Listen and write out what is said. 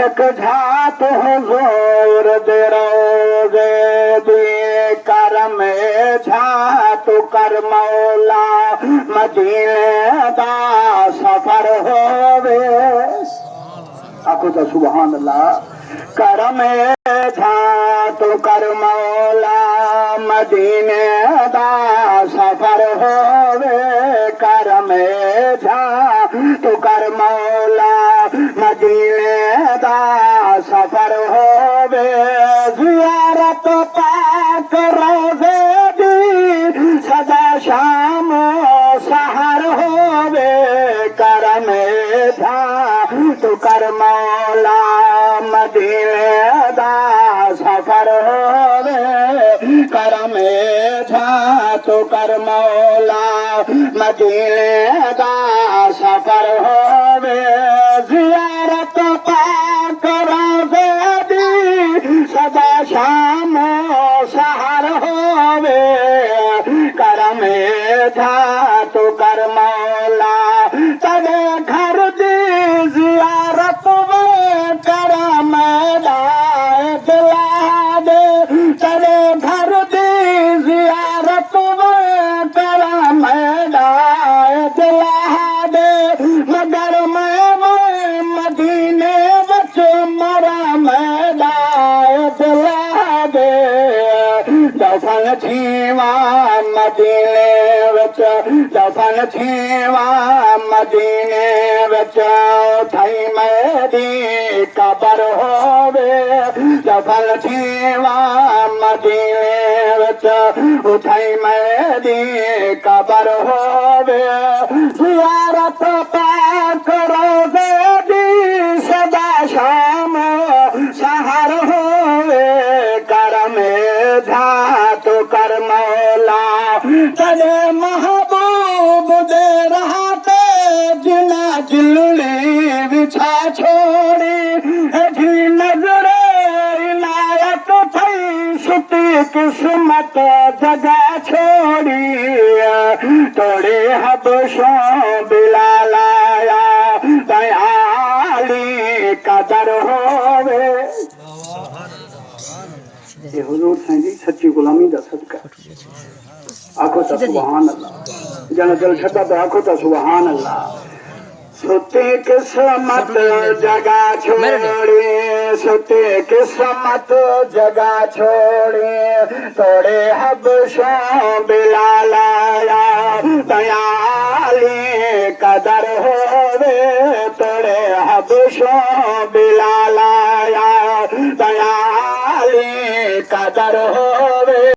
एक झात हुजूर दे रोजे दिए करम झात कर मौला मदीने दा सफर होवे आखो तो सुभान अल्लाह करम झात कर मौला मदीने दा सफर होवे करम झात कर मौला मदीने दा सफर होवे ज़ियारत पाक रोज़े दी सदा शाम सहर होवे करम झात कर मौला मदीने दा सफर होवे करम झात कर मौला मदीने दा सफर होवे ज़ियारत पाक रोज़े दी सदा शाम सहर होवे करम झात कर मौला तेरे घर दी ज़ियारत में करम दिला दे तेरे घर दी ज़ियारत में करम दिला दे मगर मैं मदीने विच मरा दिला दे दफन थीवा मदीने विच दफन थीवा मदीने विच थई मेरी कबर होवे दफन थीवा मदीने विच उठई मेरी कबर होवे ज़ियारत पाक रोज़े दी सदा शाम सहर होवे करम झात कर मौला तेरे महबूब दे रहते जिना जिलड़ी बिछा छोड़ी ऐठी नजरे इनायत थई सुती किस्मत जगह छोड़ी तोड़े हबशों बिलाल आया दयाली कदर होवे ये हुजूर साईं जी सच्ची गुलामी दा सदका आखो तो सुभान अल्लाह जन दिल छदा तो आखो तो सुभान अल्लाह सुते किस्मत जगा छोड़ी सुते किस्मत जगा छोड़ी तोड़े हबशों बिलाल आया दयाली कदर होवे तोड़े हबशों बिलाल आया दयाली कदर होवे।